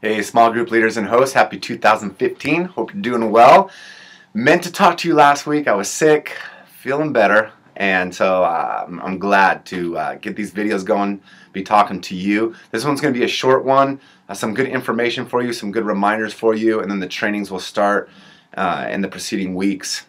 Hey, small group leaders and hosts, happy 2015. Hope you're doing well. Meant to talk to you last week. I was sick, feeling better, and so I'm glad to get these videos going, be talking to you. This one's going to be a short one, some good information for you, some good reminders for you, and then the trainings will start in the preceding weeks.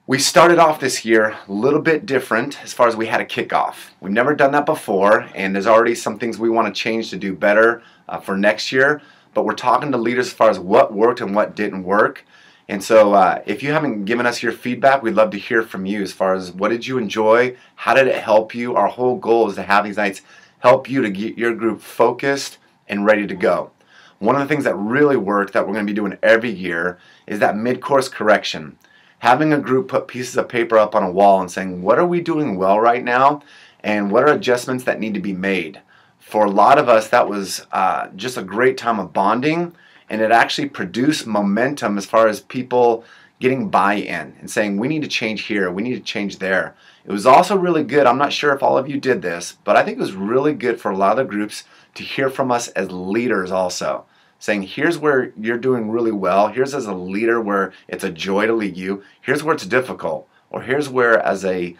We started off this year a little bit different as far as we had a kickoff. We've never done that before, and there's already some things we want to change to do better for next year, but we're talking to leaders as far as what worked and what didn't work. And so if you haven't given us your feedback, we'd love to hear from you as far as what did you enjoy, how did it help you. Our whole goal is to have these nights help you to get your group focused and ready to go. One of the things that really worked that we're going to be doing every year is that mid-course correction. Having a group put pieces of paper up on a wall and saying, what are we doing well right now, and what are adjustments that need to be made? For a lot of us, that was just a great time of bonding, and it actually produced momentum as far as people getting buy-in and saying, we need to change here, we need to change there. It was also really good, I'm not sure if all of you did this, but I think it was really good for a lot of the groups to hear from us as leaders also. Saying, here's where you're doing really well, here's as a leader where it's a joy to lead you, here's where it's difficult, or here's where as a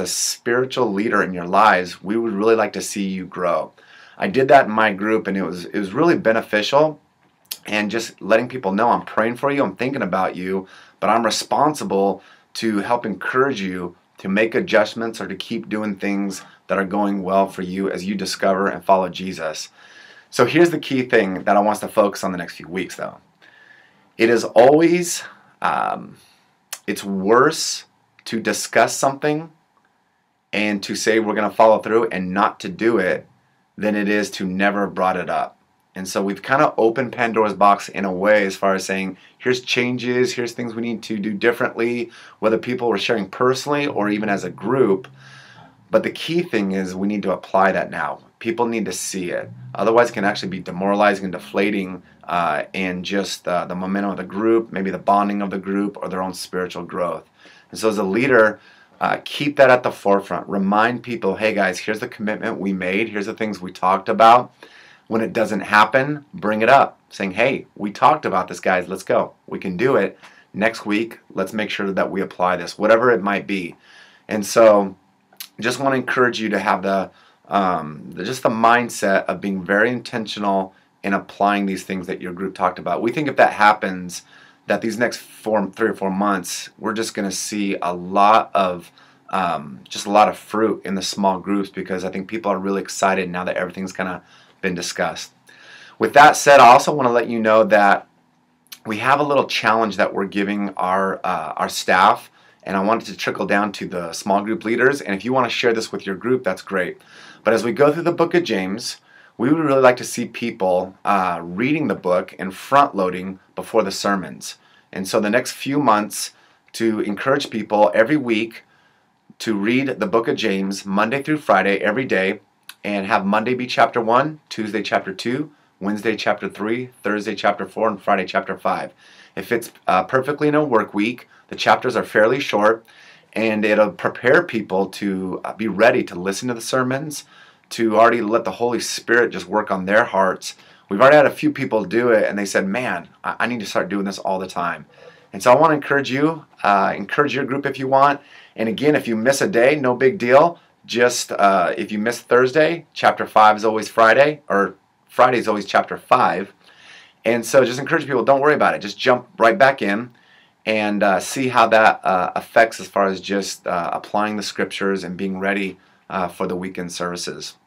spiritual leader in your lives, we would really like to see you grow. I did that in my group, and it was really beneficial, and just letting people know I'm praying for you, I'm thinking about you, but I'm responsible to help encourage you to make adjustments or to keep doing things that are going well for you as you discover and follow Jesus. So here's the key thing that I want us to focus on the next few weeks, though. It is always, it's worse to discuss something and to say we're going to follow through and not to do it than it is to never brought it up. And so we've kind of opened Pandora's box in a way as far as saying, here's changes, here's things we need to do differently, whether people are sharing personally or even as a group. But the key thing is we need to apply that now. People need to see it. Otherwise, it can actually be demoralizing and deflating in just the momentum of the group, maybe the bonding of the group, or their own spiritual growth. And so as a leader, keep that at the forefront. Remind people, hey guys, here's the commitment we made. Here's the things we talked about. When it doesn't happen, bring it up. Saying, hey, we talked about this, guys. Let's go. We can do it. Next week, let's make sure that we apply this, whatever it might be. And so just want to encourage you to have just the mindset of being very intentional in applying these things that your group talked about. We think if that happens, that these next 3 or 4 months, we're just going to see a lot of fruit in the small groups, because I think people are really excited now that everything's kind of been discussed. With that said, I also want to let you know that we have a little challenge that we're giving our staff, and I want it to trickle down to the small group leaders. And if you want to share this with your group, that's great. But as we go through the book of James, we would really like to see people reading the book and front-loading before the sermons. And so the next few months, to encourage people every week to read the book of James Monday through Friday every day, and have Monday be chapter 1, Tuesday chapter 2, Wednesday chapter 3, Thursday chapter 4, and Friday chapter 5. It fits perfectly in a work week. The chapters are fairly short, and it'll prepare people to be ready to listen to the sermons, to already let the Holy Spirit just work on their hearts. We've already had a few people do it, and they said, man, I need to start doing this all the time. And so I want to encourage you, encourage your group if you want. And again, if you miss a day, no big deal. Just if you miss Thursday, chapter 5 is always Friday, or Friday is always chapter 5. And so just encourage people, don't worry about it. Just jump right back in and see how that affects as far as just applying the scriptures and being ready for the weekend services.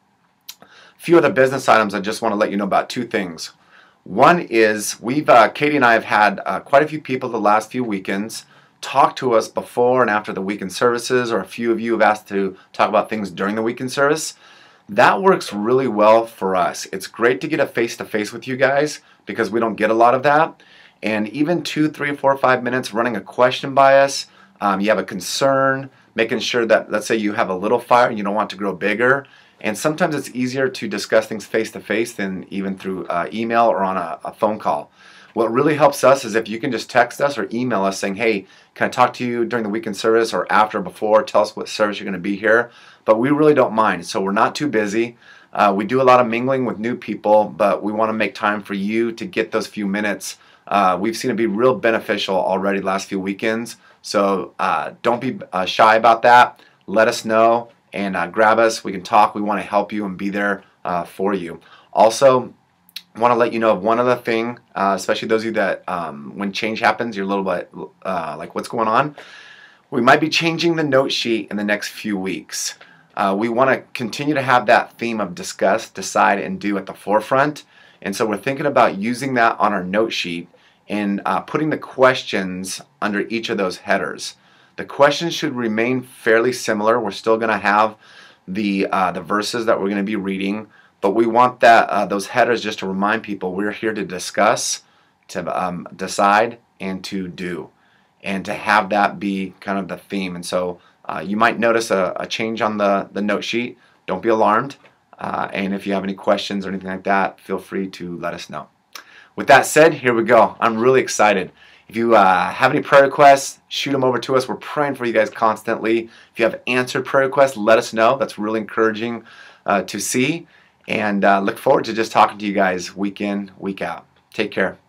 A few other business items I just want to let you know about. 2 things. One is Katie and I have had quite a few people the last few weekends talk to us before and after the weekend services, or a few of you have asked to talk about things during the weekend service. That works really well for us. It's great to get a face-to-face with you guys, because we don't get a lot of that. And even 2, 3, 4, 5 minutes running a question by us, you have a concern, making sure that, let's say you have a little fire and you don't want to grow bigger. And sometimes it's easier to discuss things face-to-face than even through email or on a phone call. What really helps us is if you can just text us or email us saying, hey, can I talk to you during the weekend service or after or before? Tell us what service you're going to be here. But we really don't mind. So we're not too busy. We do a lot of mingling with new people, but we want to make time for you to get those few minutes. We've seen it be real beneficial already the last few weekends, so don't be shy about that. Let us know and grab us. We can talk. We want to help you and be there for you. Also, I want to let you know of one other thing, especially those of you that when change happens, you're a little bit like, what's going on? We might be changing the note sheet in the next few weeks. We want to continue to have that theme of discuss, decide, and do at the forefront. And so we're thinking about using that on our note sheet and putting the questions under each of those headers. The questions should remain fairly similar. We're still going to have the verses that we're going to be reading, but we want that those headers just to remind people we're here to discuss, to decide, and to do, and to have that be kind of the theme. And so you might notice a change on the note sheet. Don't be alarmed. And if you have any questions or anything like that, feel free to let us know. With that said, here we go. I'm really excited. If you have any prayer requests, shoot them over to us. We're praying for you guys constantly. If you have answered prayer requests, let us know. That's really encouraging to see. And look forward to just talking to you guys week in, week out. Take care.